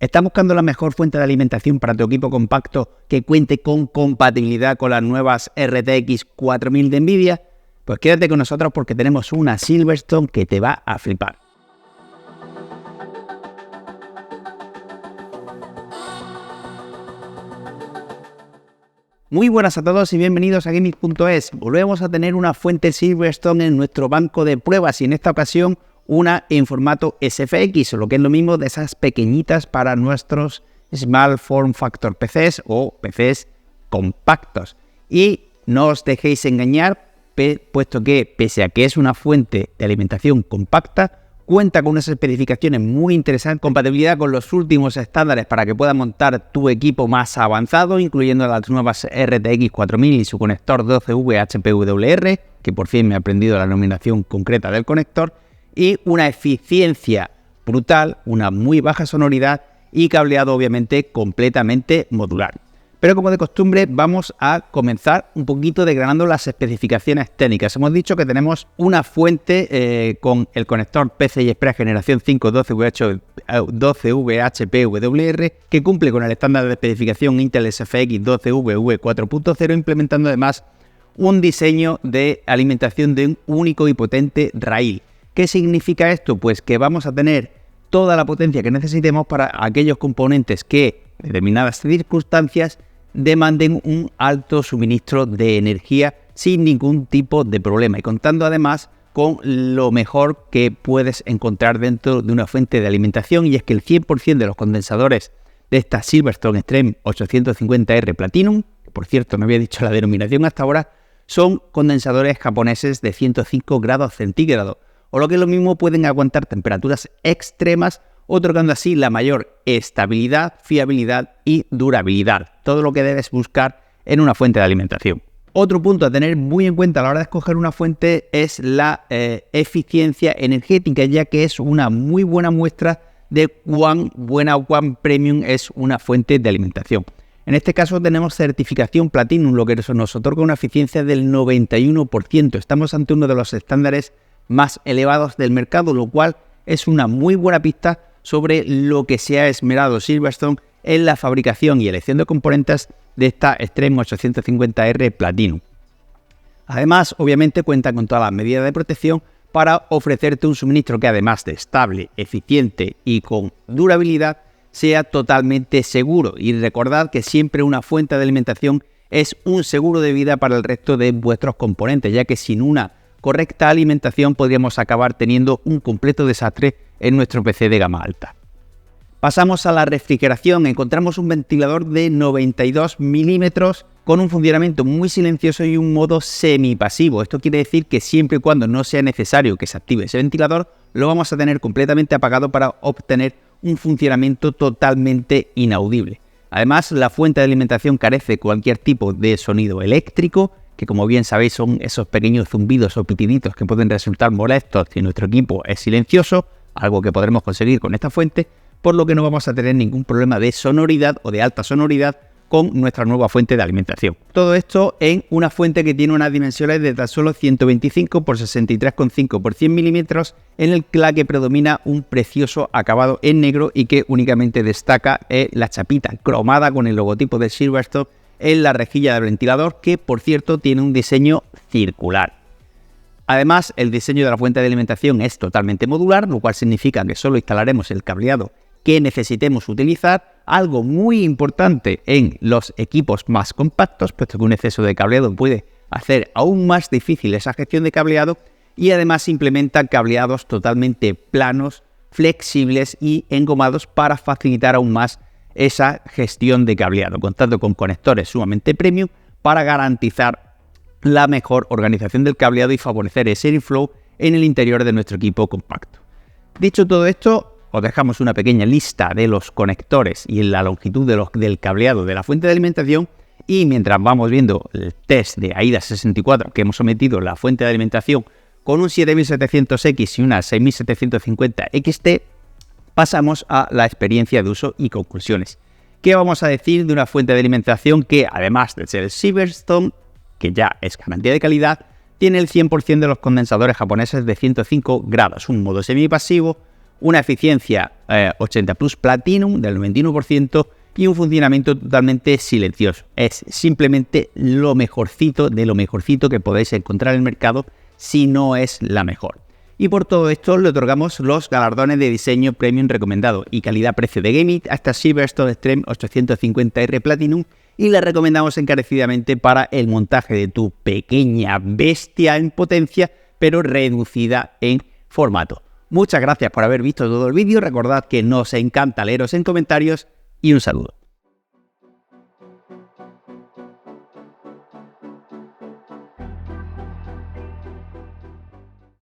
¿Estás buscando la mejor fuente de alimentación para tu equipo compacto que cuente con compatibilidad con las nuevas RTX 4000 de Nvidia? Pues quédate con nosotros porque tenemos una Silverstone que te va a flipar. Muy buenas a todos y bienvenidos a Gaming.es. Volvemos a tener una fuente Silverstone en nuestro banco de pruebas y en esta ocasión una en formato SFX, o lo que es lo mismo de esas pequeñitas para nuestros Small Form Factor PCs o PCs compactos. Y no os dejéis engañar, puesto que pese a que es una fuente de alimentación compacta, cuenta con unas especificaciones muy interesantes, compatibilidad con los últimos estándares para que puedas montar tu equipo más avanzado, incluyendo las nuevas RTX 4000 y su conector 12V HPWR, que por fin me he aprendido la denominación concreta del conector, y una eficiencia brutal, una muy baja sonoridad y cableado obviamente completamente modular. Pero como de costumbre vamos a comenzar un poquito desgranando las especificaciones técnicas. Hemos dicho que tenemos una fuente con el conector PCI Express generación 5 12V HPWR que cumple con el estándar de especificación Intel SFX 12V 4.0, implementando además un diseño de alimentación de un único y potente rail. ¿Qué significa esto? Pues que vamos a tener toda la potencia que necesitemos para aquellos componentes que en determinadas circunstancias demanden un alto suministro de energía sin ningún tipo de problema y contando además con lo mejor que puedes encontrar dentro de una fuente de alimentación, y es que el 100% de los condensadores de esta Silverstone Extreme 850R Platinum, que por cierto no había dicho la denominación hasta ahora, son condensadores japoneses de 105 grados centígrados, o lo que es lo mismo pueden aguantar temperaturas extremas, otorgando así la mayor estabilidad, fiabilidad y durabilidad, todo lo que debes buscar en una fuente de alimentación. Otro punto a tener muy en cuenta a la hora de escoger una fuente es la eficiencia energética, ya que es una muy buena muestra de cuán buena o cuán premium es una fuente de alimentación. En este caso tenemos certificación Platinum, lo que nos otorga una eficiencia del 91%. Estamos ante uno de los estándares más elevados del mercado, lo cual es una muy buena pista sobre lo que se ha esmerado Silverstone en la fabricación y elección de componentes de esta Extreme 850R Platinum. Además, obviamente cuenta con todas las medidas de protección para ofrecerte un suministro que, además de estable, eficiente y con durabilidad, sea totalmente seguro. Y recordad que siempre una fuente de alimentación es un seguro de vida para el resto de vuestros componentes, ya que sin una correcta alimentación podríamos acabar teniendo un completo desastre en nuestro PC de gama alta. Pasamos a la refrigeración. Encontramos un ventilador de 92 milímetros con un funcionamiento muy silencioso y un modo semipasivo. Esto quiere decir que siempre y cuando no sea necesario que se active ese ventilador, lo vamos a tener completamente apagado para obtener un funcionamiento totalmente inaudible. Además, la fuente de alimentación carece de cualquier tipo de sonido eléctrico, que como bien sabéis son esos pequeños zumbidos o pitiditos que pueden resultar molestos si nuestro equipo es silencioso, algo que podremos conseguir con esta fuente, por lo que no vamos a tener ningún problema de sonoridad o de alta sonoridad con nuestra nueva fuente de alimentación. Todo esto en una fuente que tiene unas dimensiones de tan solo 125 x 63,5 x 100 milímetros, en la que predomina un precioso acabado en negro y que únicamente destaca la chapita cromada con el logotipo de Silverstone en la rejilla del ventilador, que por cierto tiene un diseño circular. Además, el diseño de la fuente de alimentación es totalmente modular, lo cual significa que solo instalaremos el cableado que necesitemos utilizar, algo muy importante en los equipos más compactos, puesto que un exceso de cableado puede hacer aún más difícil esa gestión de cableado, y además implementa cableados totalmente planos, flexibles y engomados para facilitar aún más esa gestión de cableado, contando con conectores sumamente premium para garantizar la mejor organización del cableado y favorecer ese airflow en el interior de nuestro equipo compacto. Dicho todo esto, os dejamos una pequeña lista de los conectores y la longitud del cableado de la fuente de alimentación, y mientras vamos viendo el test de AIDA 64 que hemos sometido la fuente de alimentación con un 7700X y una 6750 XT, pasamos a la experiencia de uso y conclusiones. ¿Qué vamos a decir de una fuente de alimentación que, además de ser el Silverstone, que ya es garantía de calidad, tiene el 100% de los condensadores japoneses de 105 grados, un modo semipasivo, una eficiencia 80 Plus Platinum del 91% y un funcionamiento totalmente silencioso. Es simplemente lo mejorcito de lo mejorcito que podéis encontrar en el mercado, si no es la mejor. Y por todo esto le otorgamos los galardones de diseño premium recomendado y calidad-precio de gaming a esta Silverstone Extreme 850R Platinum, y la recomendamos encarecidamente para el montaje de tu pequeña bestia en potencia, pero reducida en formato. Muchas gracias por haber visto todo el vídeo. Recordad que nos encanta leeros en comentarios y un saludo.